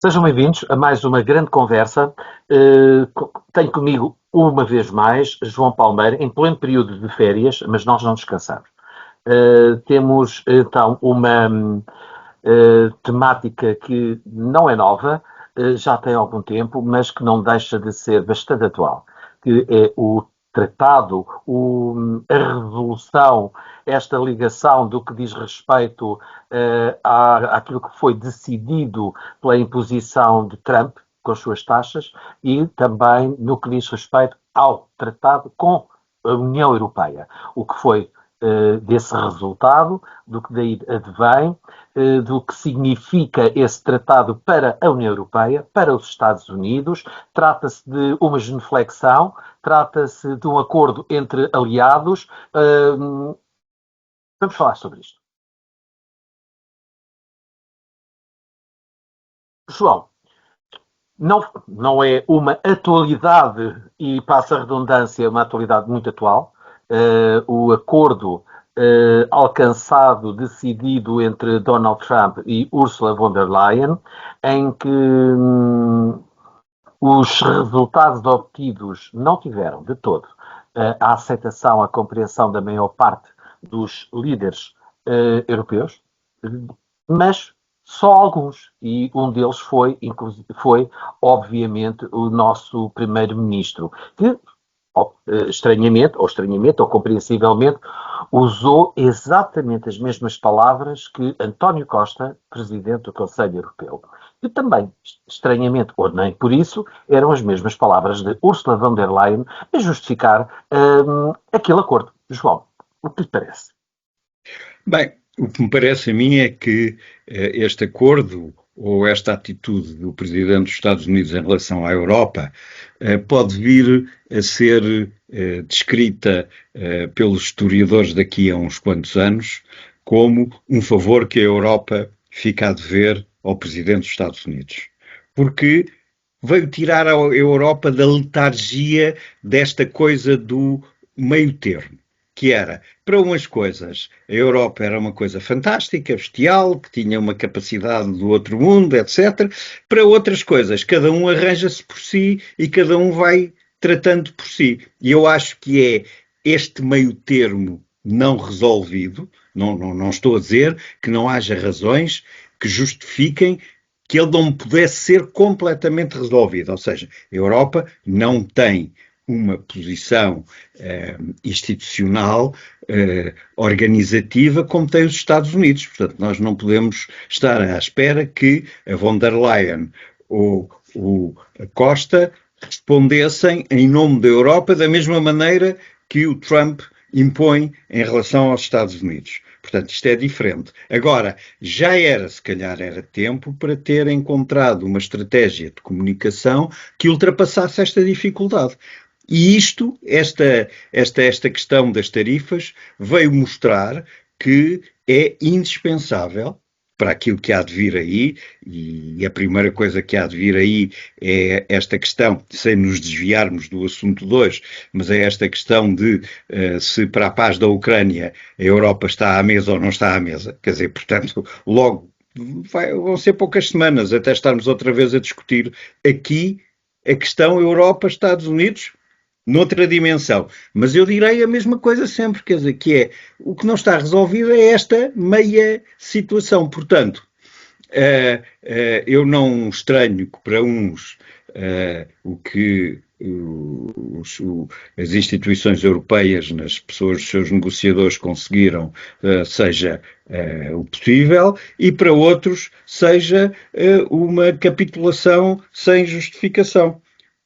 Sejam bem-vindos a mais uma grande conversa. Tenho comigo, uma vez mais, João Palmeira, em pleno período de férias, mas nós não descansamos. Temos, então, uma temática que não é nova, já tem algum tempo, mas que não deixa de ser bastante atual, que é o tratado, a resolução, esta ligação do que diz respeito àquilo que foi decidido pela imposição de Trump com as suas taxas e também no que diz respeito ao tratado com a União Europeia. O que foi desse resultado, do que daí advém, do que significa esse tratado para a União Europeia, para os Estados Unidos. Trata-se de uma genuflexão, trata-se de um acordo entre aliados. Vamos falar sobre isto. João, não é uma atualidade, e passa a redundância, uma atualidade muito atual. O acordo alcançado, decidido entre Donald Trump e Ursula von der Leyen, em que os resultados obtidos não tiveram de todo a aceitação, a compreensão da maior parte dos líderes europeus, mas só alguns, e um deles foi, obviamente, o nosso primeiro-ministro, que, estranhamente, ou compreensivelmente, usou exatamente as mesmas palavras que António Costa, presidente do Conselho Europeu. E também, estranhamente, ou nem por isso, eram as mesmas palavras de Ursula von der Leyen a justificar aquele acordo. João, o que lhe parece? Bem, o que me parece a mim é que este acordo ou esta atitude do Presidente dos Estados Unidos em relação à Europa pode vir a ser descrita pelos historiadores daqui a uns quantos anos como um favor que a Europa fica a dever ao Presidente dos Estados Unidos. Porque veio tirar a Europa da letargia desta coisa do meio termo. Que era, para umas coisas, a Europa era uma coisa fantástica, bestial, que tinha uma capacidade do outro mundo, etc. Para outras coisas, cada um arranja-se por si e cada um vai tratando por si. E eu acho que é este meio termo não resolvido, não estou a dizer que não haja razões que justifiquem que ele não pudesse ser completamente resolvido. Ou seja, a Europa não tem uma posição institucional, organizativa, como tem os Estados Unidos. Portanto, nós não podemos estar à espera que a von der Leyen ou a Costa respondessem em nome da Europa da mesma maneira que o Trump impõe em relação aos Estados Unidos. Portanto, isto é diferente. Agora, se calhar era tempo para ter encontrado uma estratégia de comunicação que ultrapassasse esta dificuldade. E esta questão das tarifas veio mostrar que é indispensável para aquilo que há de vir aí, e a primeira coisa que há de vir aí é esta questão, sem nos desviarmos do assunto de hoje, mas é esta questão de se para a paz da Ucrânia a Europa está à mesa ou não está à mesa. Quer dizer, portanto, logo vão ser poucas semanas até estarmos outra vez a discutir aqui a questão Europa-Estados Unidos, noutra dimensão. Mas eu direi a mesma coisa sempre, quer dizer, que é, o que não está resolvido é esta meia situação. Portanto, eu não estranho que para uns o que as instituições europeias, nas pessoas dos seus negociadores conseguiram, seja o possível, e para outros seja uma capitulação sem justificação.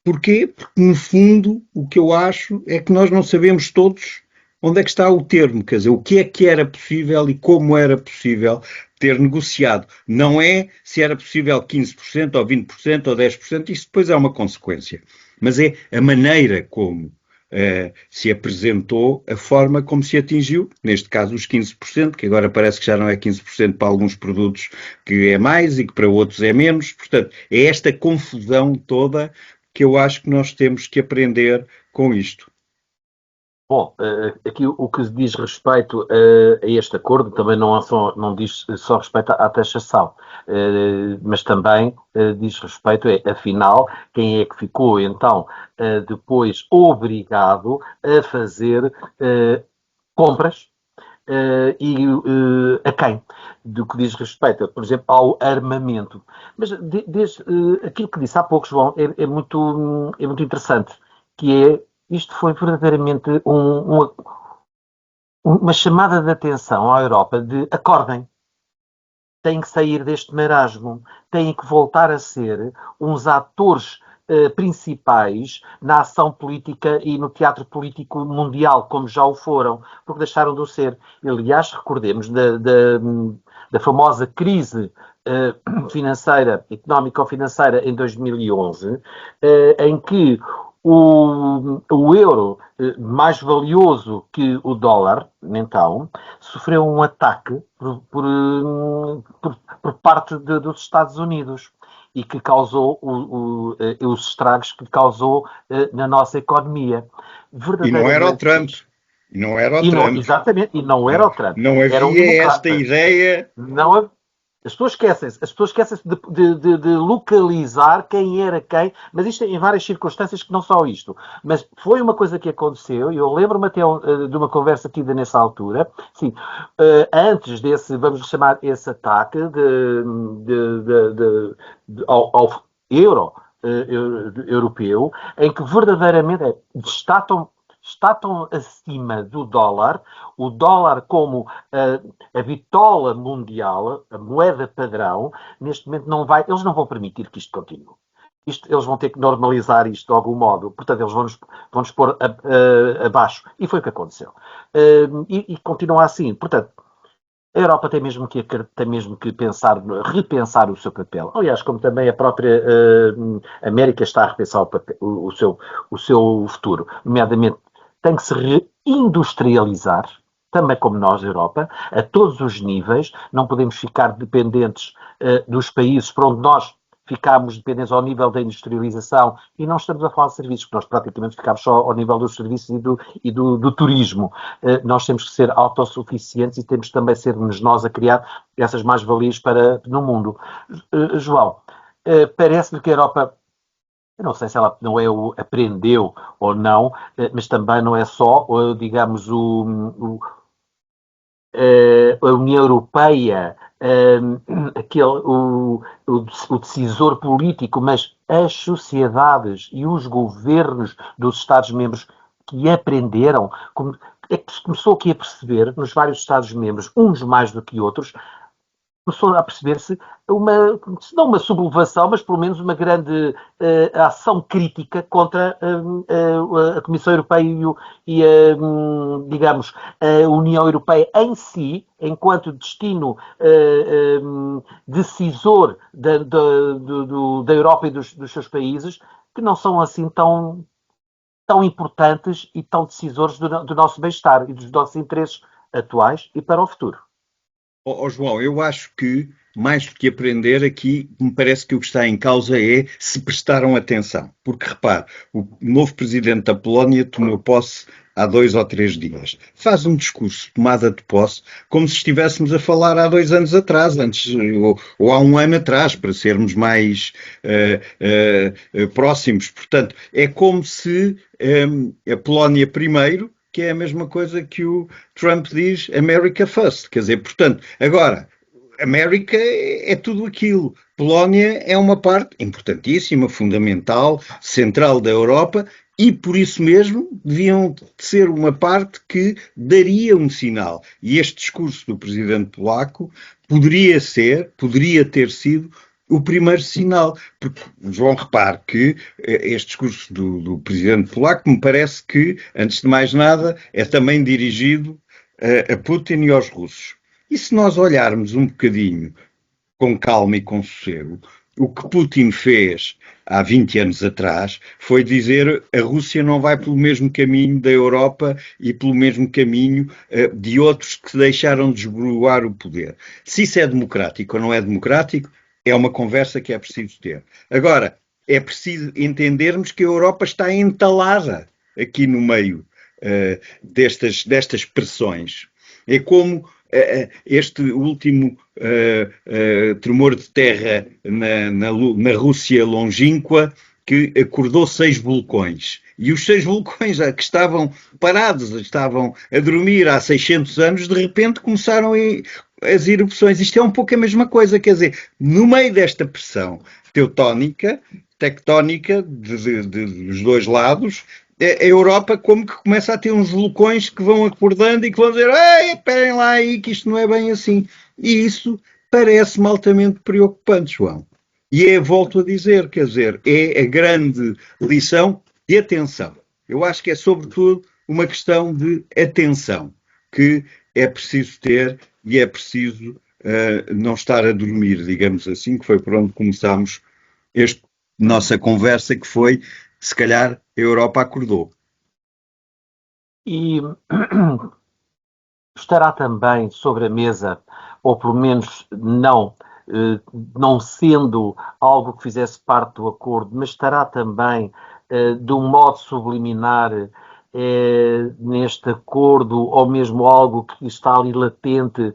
Porquê? Porque, no fundo, o que eu acho é que nós não sabemos todos onde é que está o termo, quer dizer, o que é que era possível e como era possível ter negociado. Não é se era possível 15% ou 20% ou 10%, isso depois é uma consequência. Mas é a maneira como se apresentou, a forma como se atingiu, neste caso os 15%, que agora parece que já não é 15% para alguns produtos que é mais e que para outros é menos. Portanto, é esta confusão toda que eu acho que nós temos que aprender com isto. Bom, aqui o que diz respeito a este acordo também não diz só respeito à taxação, mas também diz respeito, afinal, quem é que ficou então depois obrigado a fazer compras e a quem? Do que diz respeito, por exemplo, ao armamento. Mas aquilo que disse há pouco, João, é muito interessante, que é, isto foi verdadeiramente uma chamada de atenção à Europa de acordem, têm que sair deste marasmo, têm que voltar a ser uns atores principais na ação política e no teatro político mundial, como já o foram, porque deixaram de o ser. Aliás, recordemos da famosa crise financeira, económico-financeira em 2011, em que o euro, mais valioso que o dólar, então, sofreu um ataque por parte dos Estados Unidos e que causou os estragos que causou na nossa economia. E não era o Trump. E não era o Trump. Exatamente, e não era o Trump. Não havia esta ideia. Não, as pessoas esquecem-se de localizar quem era quem, mas isto em várias circunstâncias, que não só isto. Mas foi uma coisa que aconteceu, e eu lembro-me até de uma conversa tida nessa altura, sim, antes desse, vamos chamar esse ataque ao euro europeu, em que verdadeiramente estão acima do dólar, o dólar como a bitola mundial, a moeda padrão, neste momento eles não vão permitir que isto continue. Eles vão ter que normalizar isto de algum modo, portanto eles vão-nos pôr abaixo. E foi o que aconteceu. E continua assim. Portanto, a Europa tem mesmo que repensar o seu papel. Aliás, como também a própria América está a repensar o seu futuro. Nomeadamente, tem que se reindustrializar, também como nós, Europa, a todos os níveis. Não podemos ficar dependentes dos países para onde nós ficámos dependentes ao nível da industrialização, e não estamos a falar de serviços, porque nós praticamente ficámos só ao nível dos serviços e do turismo. Nós temos que ser autossuficientes e temos também sermos nós a criar essas mais-valias no mundo. João, parece-lhe que a Europa, eu não sei se ela não aprendeu ou não, mas também não é só, digamos, a União Europeia, o decisor político, mas as sociedades e os governos dos Estados-membros que aprenderam, é que se começou aqui a perceber, nos vários Estados-membros, uns mais do que outros, começou a perceber-se se não uma sublevação, mas pelo menos uma grande ação crítica contra a Comissão Europeia digamos, a União Europeia em si, enquanto destino decisor da Europa e dos seus países, que não são assim tão importantes e tão decisores do nosso bem-estar e dos nossos interesses atuais e para o futuro. João, eu acho que, mais do que aprender aqui, me parece que o que está em causa é se prestaram atenção. Porque, repare, o novo presidente da Polónia tomou posse há 2 ou 3 dias. Faz um discurso de tomada de posse como se estivéssemos a falar há 2 anos atrás, ou há 1 ano atrás, para sermos mais próximos. Portanto, é como se a Polónia primeiro, que é a mesma coisa que o Trump diz, America First. Quer dizer, portanto, agora, América é tudo aquilo. Polónia é uma parte importantíssima, fundamental, central da Europa, e por isso mesmo deviam ser uma parte que daria um sinal. E este discurso do presidente polaco poderia ter sido o primeiro sinal, porque, João, repare que este discurso do presidente polaco me parece que, antes de mais nada, é também dirigido a Putin e aos russos. E se nós olharmos um bocadinho com calma e com sossego, o que Putin fez há 20 anos atrás foi dizer a Rússia não vai pelo mesmo caminho da Europa e pelo mesmo caminho de outros que deixaram de esboroar o poder. Se isso é democrático ou não é democrático, é uma conversa que é preciso ter. Agora, é preciso entendermos que a Europa está entalada aqui no meio destas pressões. É como este último tremor de terra na Rússia longínqua, que acordou 6 vulcões. E os 6 vulcões que estavam parados, estavam a dormir há 600 anos, de repente começaram as erupções. Isto é um pouco a mesma coisa, quer dizer, no meio desta pressão tectónica dos dois lados, a Europa como que começa a ter uns vulcões que vão acordando e que vão dizer: ei, esperem lá aí que isto não é bem assim. E isso parece-me altamente preocupante, João. E volto a dizer, quer dizer, é a grande lição de atenção. Eu acho que é sobretudo uma questão de atenção que é preciso ter, e é preciso não estar a dormir, digamos assim, que foi por onde começámos esta nossa conversa, que foi, se calhar, a Europa acordou. E estará também sobre a mesa, ou pelo menos não sendo algo que fizesse parte do acordo, mas estará também de um modo subliminar neste acordo, ou mesmo algo que está ali latente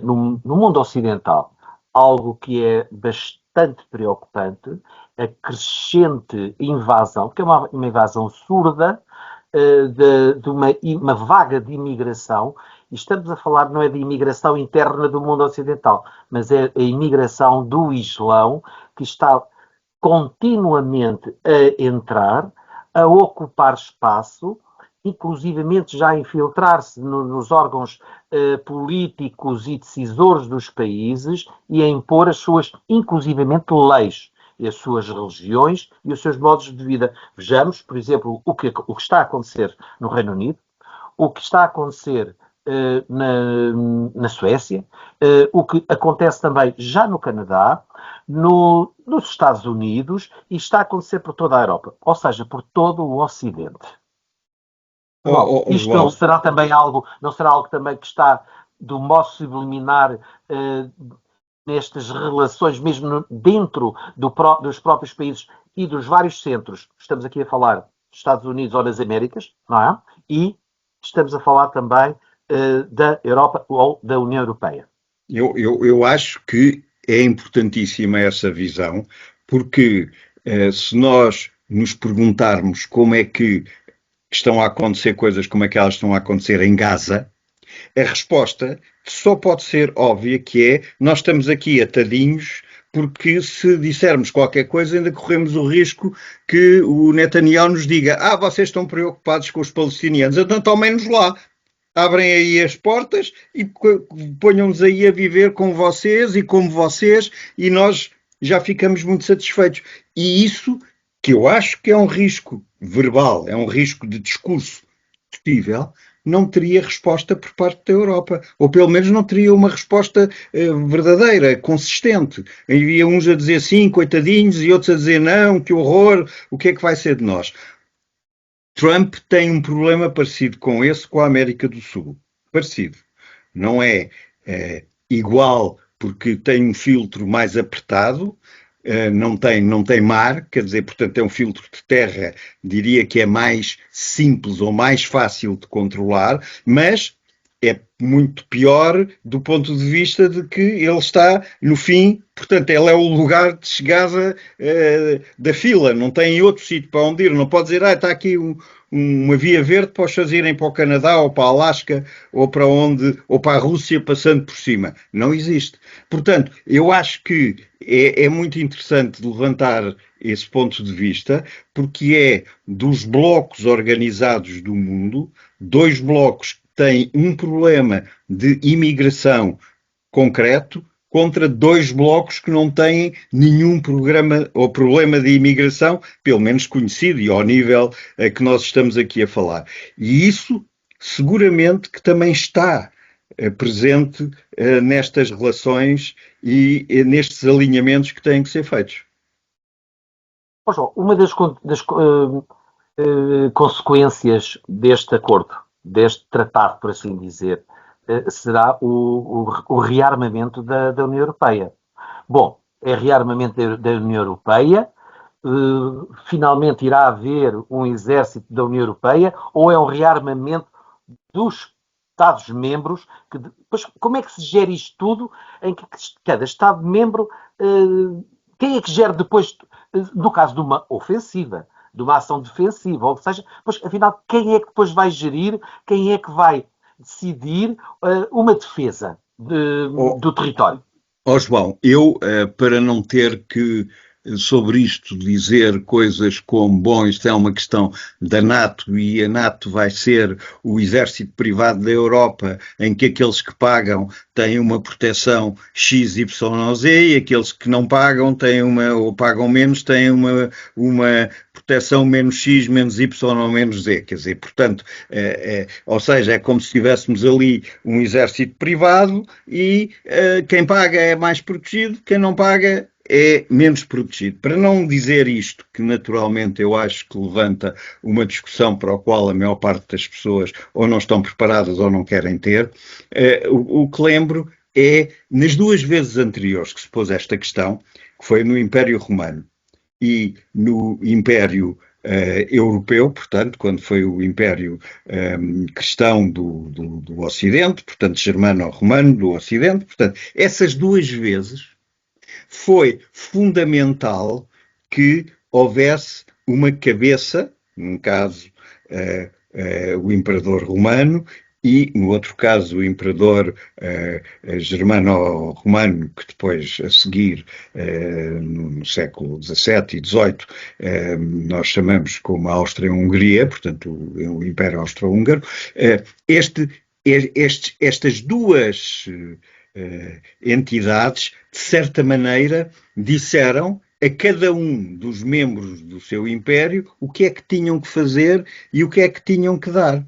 no mundo ocidental, algo que é bastante preocupante, a crescente invasão, que é uma invasão surda, de uma vaga de imigração, e estamos a falar não é de imigração interna do mundo ocidental, mas é a imigração do Islão, que está continuamente a entrar, a ocupar espaço, inclusivamente já a infiltrar-se nos órgãos políticos e decisores dos países e a impor as suas, inclusivamente, leis, e as suas religiões e os seus modos de vida. Vejamos, por exemplo, o que está a acontecer no Reino Unido, o que está a acontecer na Suécia, o que acontece também já no Canadá, nos Estados Unidos, e está a acontecer por toda a Europa, ou seja, por todo o Ocidente. Bom, isto não será também algo, não será algo também que está do modo subliminar nestas relações, mesmo dentro dos próprios países e dos vários centros. Estamos aqui a falar dos Estados Unidos ou das Américas, não é? E estamos a falar também da Europa ou da União Europeia. Eu acho que é importantíssima essa visão, porque se nós nos perguntarmos como é que estão a acontecer coisas, como é que elas estão a acontecer em Gaza, a resposta só pode ser óbvia, que é: nós estamos aqui atadinhos, porque se dissermos qualquer coisa ainda corremos o risco que o Netanyahu nos diga: vocês estão preocupados com os palestinianos, então tomem-nos lá. Abrem aí as portas e ponham-nos aí a viver com vocês e como vocês, e nós já ficamos muito satisfeitos. E isso, que eu acho que é um risco verbal, é um risco de discurso possível, não teria resposta por parte da Europa. Ou pelo menos não teria uma resposta verdadeira, consistente. Havia uns a dizer sim, coitadinhos, e outros a dizer não, que horror, o que é que vai ser de nós? Trump tem um problema parecido com esse com a América do Sul. Parecido. Não é igual, porque tem um filtro mais apertado, não tem mar, quer dizer, portanto é um filtro de terra, diria que é mais simples ou mais fácil de controlar, mas é muito pior do ponto de vista de que ele está no fim, portanto ele é o lugar de chegada da fila, não tem outro sítio para onde ir, não pode dizer: está aqui uma via verde para os fazerem para o Canadá ou para a Alasca ou para ou para a Rússia passando por cima. Não existe. Portanto, eu acho que é muito interessante levantar esse ponto de vista, porque é dos blocos organizados do mundo, 2 blocos que têm um problema de imigração concreto contra 2 blocos que não têm nenhum programa ou problema de imigração, pelo menos conhecido e ao nível a que nós estamos aqui a falar. E isso seguramente que também está presente nestas relações e nestes alinhamentos que têm que ser feitos. João, uma das consequências deste acordo, deste tratado, por assim dizer, será o rearmamento da União Europeia. Bom, é rearmamento da União Europeia, finalmente irá haver um exército da União Europeia ou é um rearmamento dos Estados-membros? Depois, como é que se gera isto tudo em que cada Estado-membro, quem é que gera depois, no caso de uma ofensiva, de uma ação defensiva, ou seja, pois, afinal, quem é que depois vai gerir, quem é que vai decidir uma defesa do território? João, eu, para não ter que sobre isto dizer coisas como, bom, isto é uma questão da NATO e a NATO vai ser o exército privado da Europa em que aqueles que pagam têm uma proteção X, Y ou Z e aqueles que não pagam têm ou pagam menos têm uma proteção menos X, menos Y ou menos Z. Quer dizer, portanto, ou seja, é como se tivéssemos ali um exército privado e quem paga é mais protegido, quem não paga é menos protegido. Para não dizer isto, que naturalmente eu acho que levanta uma discussão para a qual a maior parte das pessoas ou não estão preparadas ou não querem ter, o que lembro é, nas duas vezes anteriores que se pôs esta questão, que foi no Império Romano e no Império europeu, portanto, quando foi o Império cristão do Ocidente, portanto, germano-romano do Ocidente, portanto, essas duas vezes foi fundamental que houvesse uma cabeça, num caso o imperador romano e, no outro caso, o imperador germano-romano, que depois, a seguir, no século XVII e XVIII, nós chamamos como a Áustria-Hungria, portanto, o Império Austro-Húngaro. Estas duas entidades, de certa maneira, disseram a cada um dos membros do seu império o que é que tinham que fazer e o que é que tinham que dar.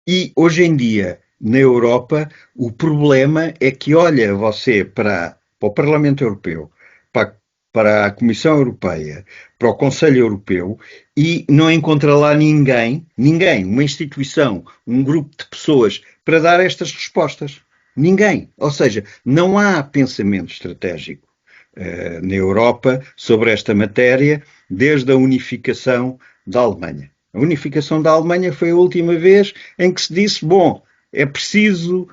E, hoje em dia, na Europa, o problema é que olha você para o Parlamento Europeu, para a Comissão Europeia, para o Conselho Europeu e não encontra lá ninguém, uma instituição, um grupo de pessoas para dar estas respostas. Ninguém. Ou seja, não há pensamento estratégico na Europa sobre esta matéria desde a unificação da Alemanha. A unificação da Alemanha foi a última vez em que se disse, bom, é preciso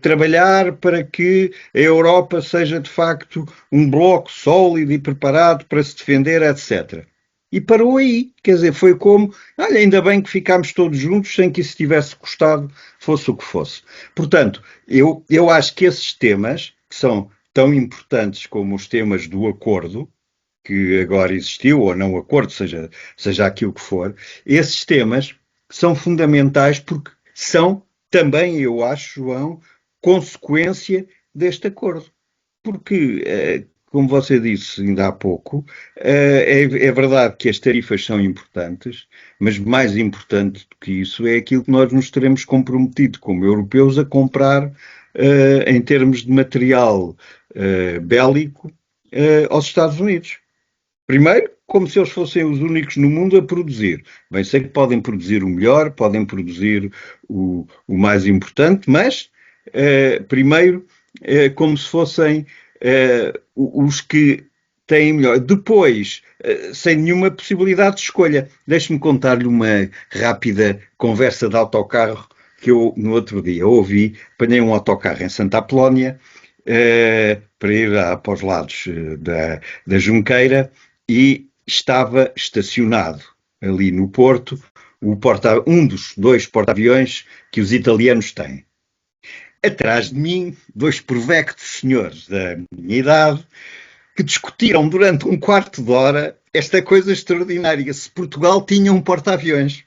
trabalhar para que a Europa seja de facto um bloco sólido e preparado para se defender, etc. E parou aí, quer dizer, foi como, olha, ainda bem que ficámos todos juntos sem que isso tivesse custado, fosse o que fosse. Portanto, eu acho que esses temas, que são tão importantes como os temas do acordo, que agora existiu, ou não acordo, seja aquilo que for, esses temas são fundamentais porque são também, eu acho, João, consequência deste acordo. Porque, como você disse ainda há pouco, é verdade que as tarifas são importantes, mas mais importante do que isso é aquilo que nós nos teremos comprometido como europeus a comprar em termos de material bélico aos Estados Unidos. Primeiro, como se eles fossem os únicos no mundo a produzir. Bem, sei que podem produzir o melhor, podem produzir o mais importante, mas primeiro, como se fossem os que têm melhor. Depois, sem nenhuma possibilidade de escolha. Deixe-me contar-lhe uma rápida conversa de autocarro que eu, no outro dia, ouvi. Apanhei um autocarro em Santa Apolónia para ir para os lados da Junqueira e estava estacionado ali no Porto um dos dois porta-aviões que os italianos têm. Atrás de mim, dois provectos senhores da minha idade que discutiram durante um quarto de hora esta coisa extraordinária. Se Portugal tinha um porta-aviões.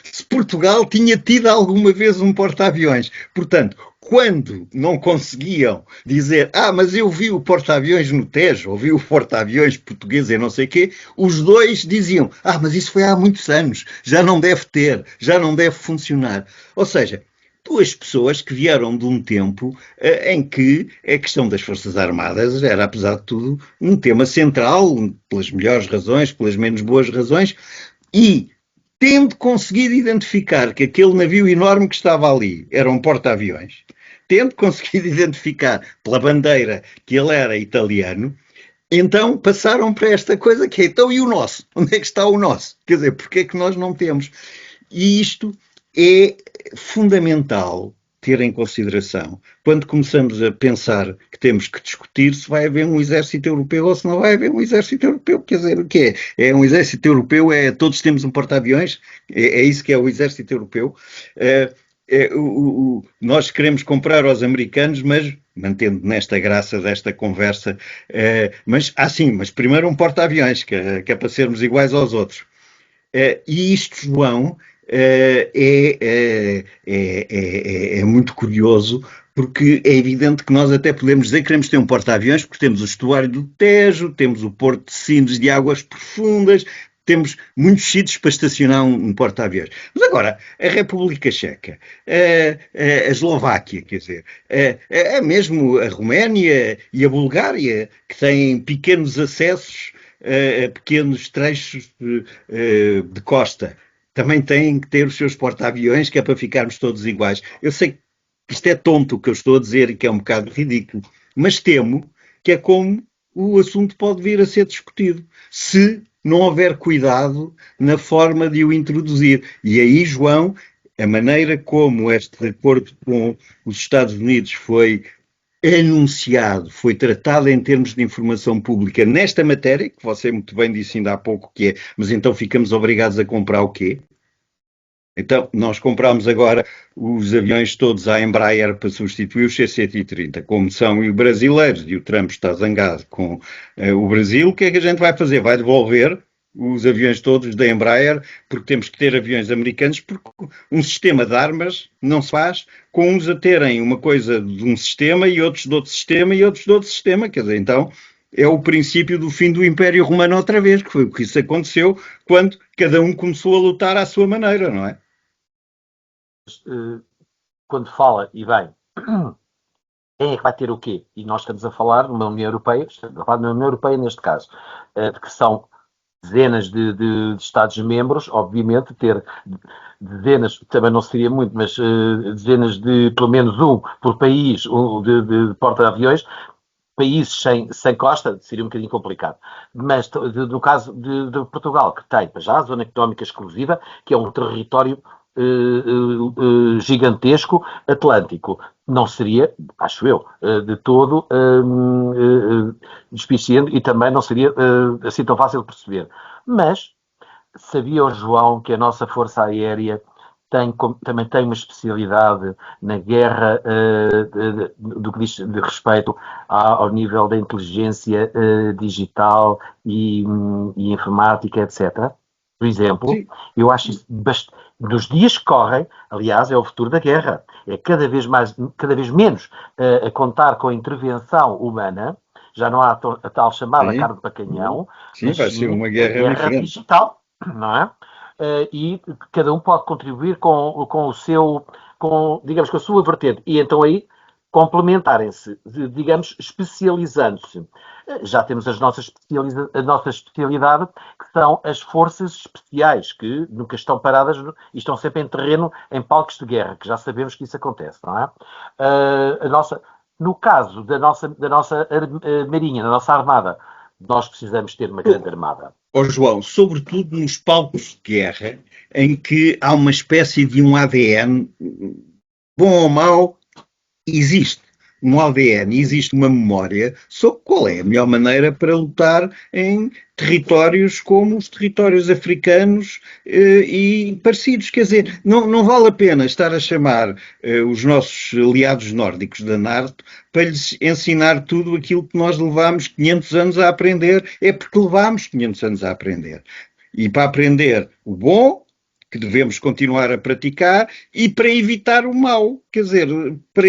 Se Portugal tinha tido alguma vez um porta-aviões. Portanto, quando não conseguiam dizer mas eu vi o porta-aviões no Tejo, ou vi o porta-aviões português e não sei o quê, os dois diziam, mas isso foi há muitos anos, já não deve ter, já não deve funcionar. Ou seja, duas pessoas que vieram de um tempo em que a questão das Forças Armadas era, apesar de tudo, um tema central, pelas melhores razões, pelas menos boas razões, e tendo conseguido identificar que aquele navio enorme que estava ali era um porta-aviões, tendo conseguido identificar pela bandeira que ele era italiano, então passaram para esta coisa que é, então e o nosso? Onde é que está o nosso? Quer dizer, porque é que nós não temos? E isto é fundamental ter em consideração quando começamos a pensar que temos que discutir se vai haver um exército europeu ou se não vai haver um exército europeu. Quer dizer, o que é? É um exército europeu, todos temos um porta-aviões? É isso que é o exército europeu? Nós queremos comprar aos americanos, mas mantendo nesta graça desta conversa, mas primeiro um porta-aviões, que é para sermos iguais aos outros. E isto, João, é muito curioso, porque é evidente que nós até podemos dizer que queremos ter um porta-aviões, porque temos o estuário do Tejo, temos o Porto de Sines de águas profundas, temos muitos sítios para estacionar um porta-aviões. Mas agora, a República Checa, a Eslováquia, quer dizer, mesmo a Roménia e a Bulgária, que têm pequenos acessos a pequenos trechos de costa, também têm que ter os seus porta-aviões, que é para ficarmos todos iguais. Eu sei que isto é tonto o que eu estou a dizer e que é um bocado ridículo, mas temo que é como o assunto pode vir a ser discutido, se não houver cuidado na forma de o introduzir. E aí, João, a maneira como este acordo com os Estados Unidos foi anunciado, foi tratado em termos de informação pública nesta matéria, que você muito bem disse ainda há pouco que é, mas então ficamos obrigados a comprar o quê? Então, nós compramos agora os aviões todos à Embraer para substituir os C-130, como são os brasileiros, e o Trump está zangado com o Brasil, o que é que a gente vai fazer? Vai devolver os aviões todos da Embraer, porque temos que ter aviões americanos, porque um sistema de armas não se faz com uns a terem uma coisa de um sistema e outros de outro sistema e outros de outro sistema, quer dizer, então é o princípio do fim do Império Romano outra vez, que foi o que isso aconteceu quando cada um começou a lutar à sua maneira, não é? Quando fala, e bem, quem é que vai ter o quê? E nós estamos a falar numa União Europeia, estamos a falar numa União Europeia neste caso, de que são dezenas de Estados-membros, obviamente, ter dezenas, também não seria muito, mas dezenas de, pelo menos um por país, de porta-aviões, países sem costa, seria um bocadinho complicado. Mas no caso de Portugal, que tem já a Zona Económica Exclusiva, que é um território gigantesco atlântico, não seria, acho eu, de todo despiciente e também não seria assim tão fácil de perceber. Mas sabia o João que a nossa Força Aérea também tem uma especialidade na guerra do que diz de respeito ao nível da inteligência digital e informática, etc. Por exemplo, sim, eu acho isso nos dias que correm, aliás, é o futuro da guerra. É cada vez menos a contar com a intervenção humana. Já não há a tal chamada carne para canhão. Sim, vai ser uma guerra digital, não é? E cada um pode contribuir com o seu, digamos, com a sua vertente. E então aí complementarem-se, digamos, especializando-se. Já temos a nossa especialidade, que são as forças especiais, que nunca estão paradas e estão sempre em terreno, em palcos de guerra, que já sabemos que isso acontece, não é? No caso da nossa Marinha, da nossa Armada, nós precisamos ter uma grande armada. João, sobretudo nos palcos de guerra, em que há uma espécie de um ADN, bom ou mau, existe um ADN, existe uma memória sobre qual é a melhor maneira para lutar em territórios como os territórios africanos e parecidos. Quer dizer, não vale a pena estar a chamar os nossos aliados nórdicos da NATO para lhes ensinar tudo aquilo que nós levámos 500 anos a aprender. É porque levámos 500 anos a aprender. E para aprender o bom, que devemos continuar a praticar, e para evitar o mal. Quer dizer, para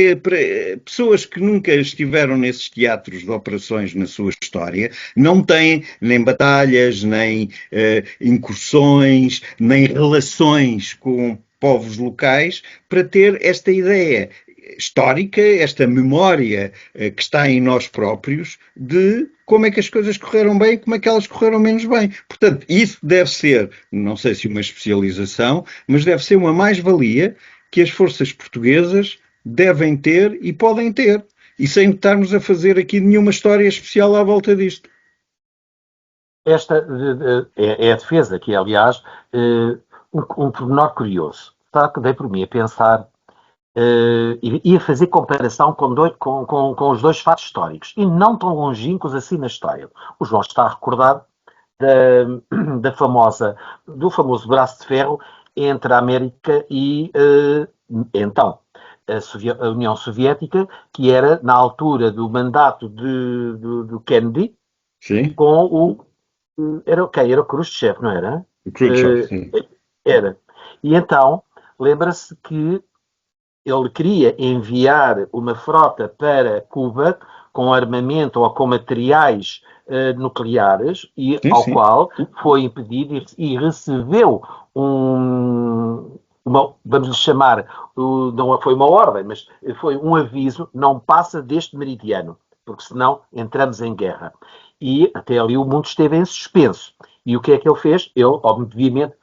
pessoas que nunca estiveram nesses teatros de operações na sua história, não têm nem batalhas, nem incursões, nem relações com povos locais para ter esta ideia histórica, esta memória que está em nós próprios de como é que as coisas correram bem e como é que elas correram menos bem. Portanto, isso deve ser, não sei se uma especialização, mas deve ser uma mais-valia que as forças portuguesas devem ter e podem ter. E sem estarmos a fazer aqui nenhuma história especial à volta disto. esta é a defesa, que é, aliás, um pormenor curioso. Está que dei por mim a pensar e a fazer comparação com os dois fatos históricos, e não tão longínquos assim na história. O João está a recordar do famoso braço de ferro entre a América e, então, a União Soviética, que era na altura do mandato do Kennedy, Sim, com o... Era quem? Era o Khrushchev, não era? o Khrushchev, sim. Era. E então, lembra-se que ele queria enviar uma frota para Cuba com armamento ou com materiais nucleares, e Sim, ao sim. qual foi impedido e recebeu vamos lhe chamar, não foi uma ordem, mas foi um aviso: não passa deste meridiano, porque senão entramos em guerra. E até ali o mundo esteve em suspenso. E o que é que ele fez? Ele, obviamente,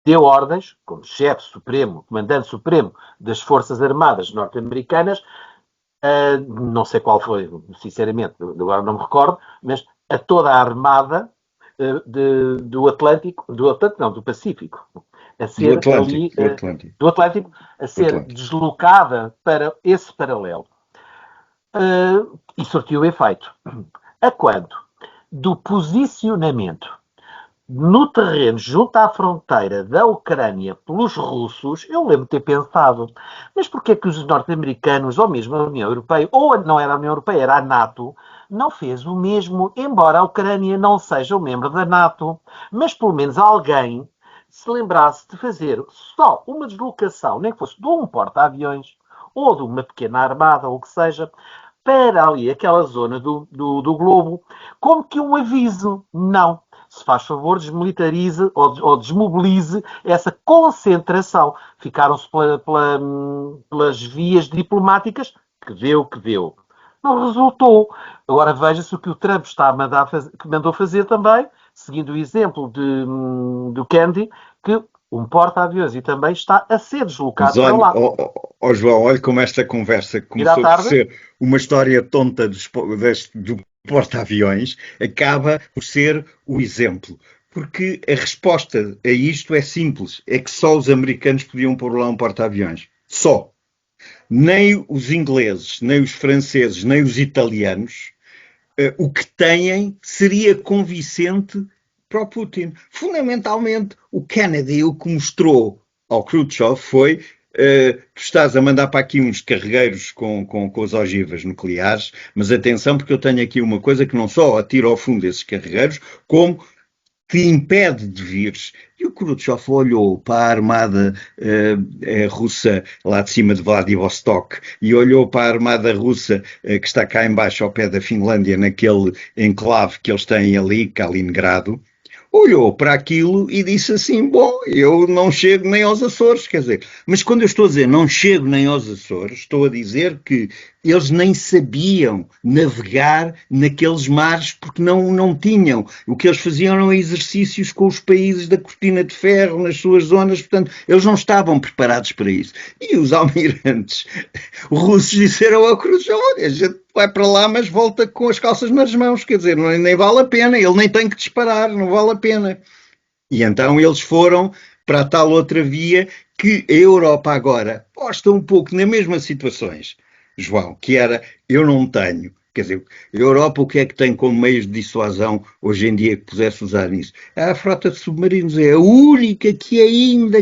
deu ordens, como chefe supremo, comandante supremo das Forças Armadas norte-americanas, não sei qual foi, sinceramente, agora não me recordo, mas a toda a armada do Pacífico, a Do ser Atlântico, ali, do Atlântico, do Atlântico, a do ser Atlântico. deslocada para esse paralelo. E surtiu efeito. A quanto do posicionamento no terreno, junto à fronteira da Ucrânia pelos russos, eu lembro de ter pensado, mas porquê que os norte-americanos, ou mesmo a União Europeia, ou não era a União Europeia, era a NATO, não fez o mesmo, embora a Ucrânia não seja um membro da NATO, mas pelo menos alguém se lembrasse de fazer só uma deslocação, nem que fosse de um porta-aviões, ou de uma pequena armada, ou o que seja, para ali, aquela zona do globo, como que um aviso. Não. Se faz favor, desmilitarize ou desmobilize essa concentração. Ficaram-se pelas vias diplomáticas, que deu, que deu. Não resultou. Agora veja-se o que o Trump está a que mandou fazer também, seguindo o exemplo do Kennedy, que um porta-aviões e também está a ser Mas deslocado para olha, lá. João, olha como esta conversa Ir à começou por tarde, ser uma história tonta do porta-aviões, acaba por ser o exemplo. Porque a resposta a isto é simples, é que só os americanos podiam pôr lá um porta-aviões. Só. Nem os ingleses, nem os franceses, nem os italianos, o que têm seria convincente para o Putin. Fundamentalmente, o Kennedy o que mostrou ao Khrushchev foi tu estás a mandar para aqui uns carregueiros com as ogivas nucleares, mas atenção porque eu tenho aqui uma coisa que não só atira ao fundo esses carregueiros, como te impede de vires. E o Khrushchev olhou para a armada russa lá de cima de Vladivostok e olhou para a armada russa que está cá embaixo ao pé da Finlândia, naquele enclave que eles têm ali, Kaliningrado, olhou para aquilo e disse assim, bom, eu não chego nem aos Açores, quer dizer, mas quando eu estou a dizer não chego nem aos Açores, estou a dizer que eles nem sabiam navegar naqueles mares porque não tinham. O que eles faziam eram exercícios com os países da cortina de ferro nas suas zonas, portanto, eles não estavam preparados para isso. E os almirantes russos disseram ao Khrushchev, olha, a gente vai para lá, mas volta com as calças nas mãos, quer dizer, nem vale a pena, ele nem tem que disparar, não vale a pena. E então eles foram para a tal outra via que a Europa agora posta um pouco nas mesmas situações, João, que era, eu não tenho. Quer dizer, a Europa o que é que tem como meios de dissuasão hoje em dia que pudesse usar nisso? A frota de submarinos é a única que ainda.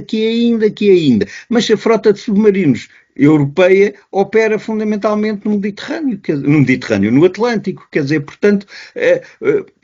Mas a frota de submarinos europeia opera fundamentalmente no Atlântico, quer dizer, portanto,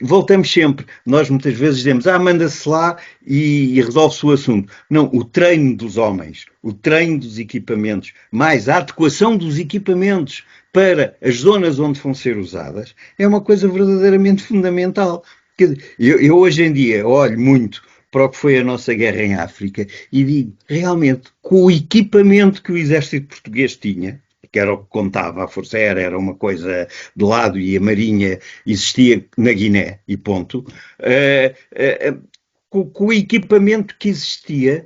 voltamos sempre, nós muitas vezes dizemos, manda-se lá e resolve-se o assunto. Não, o treino dos homens, o treino dos equipamentos, mais a adequação dos equipamentos para as zonas onde vão ser usadas, é uma coisa verdadeiramente fundamental. Quer dizer, eu hoje em dia olho muito para o que foi a nossa guerra em África e digo, realmente, com o equipamento que o exército português tinha, que era o que contava, a Força Aérea era uma coisa de lado e a Marinha existia na Guiné e ponto, com o equipamento que existia,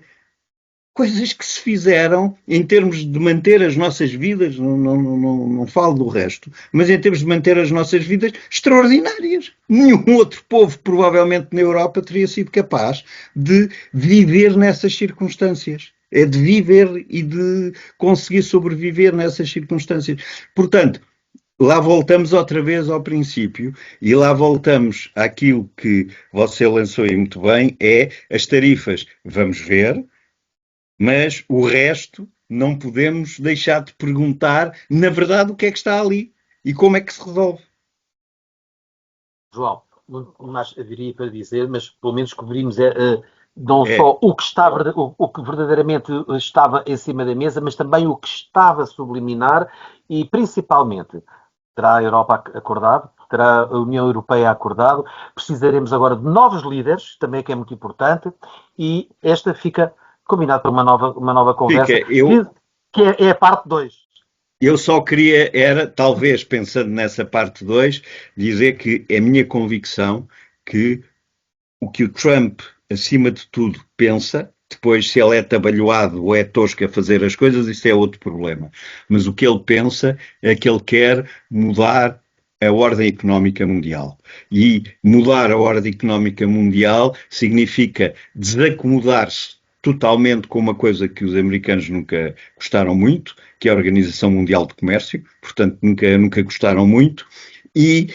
coisas que se fizeram em termos de manter as nossas vidas, não falo do resto, mas em termos de manter as nossas vidas extraordinárias. Nenhum outro povo, provavelmente na Europa, teria sido capaz de viver nessas circunstâncias. É de viver e de conseguir sobreviver nessas circunstâncias. Portanto, lá voltamos outra vez ao princípio e lá voltamos àquilo que você lançou aí muito bem, é as tarifas. Vamos ver, mas o resto não podemos deixar de perguntar, na verdade, o que é que está ali e como é que se resolve. João, muito mais haveria para dizer, mas pelo menos cobrimos não só o que, o que verdadeiramente estava em cima da mesa, mas também o que estava subliminar e, principalmente, terá a Europa acordado, terá a União Europeia acordado, precisaremos agora de novos líderes, também que é muito importante, e esta fica combinada para uma nova conversa, Fica, que é a parte 2. eu só queria, era, talvez pensando nessa parte 2, dizer que é minha convicção que o que o Trump, acima de tudo, pensa, depois se ele é atabalhoado ou é tosco a fazer as coisas, isso é outro problema. Mas o que ele pensa é que ele quer mudar a ordem económica mundial. E mudar a ordem económica mundial significa desacomodar-se totalmente com uma coisa que os americanos nunca gostaram muito, que é a Organização Mundial de Comércio, portanto nunca gostaram muito, e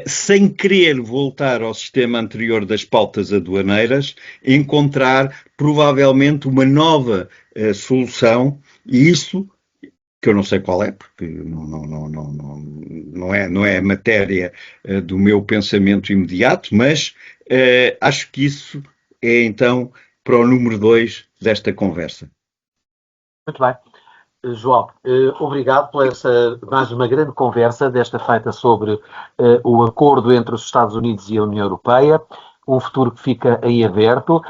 sem querer voltar ao sistema anterior das pautas aduaneiras, encontrar provavelmente uma nova solução, e isso que eu não sei qual é, porque não é matéria do meu pensamento imediato, mas acho que isso é então para o número 2 desta conversa. Muito bem. João, obrigado por essa mais uma grande conversa desta feita sobre o acordo entre os Estados Unidos e a União Europeia, um futuro que fica em aberto.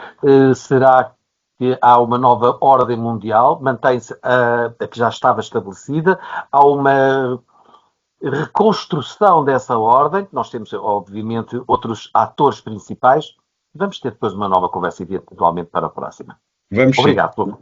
Será que há uma nova ordem mundial? Mantém-se a que já estava estabelecida? Há uma reconstrução dessa ordem? Nós temos, obviamente, outros atores principais. Vamos ter depois uma nova conversa eventualmente para a próxima. Vamos Obrigado.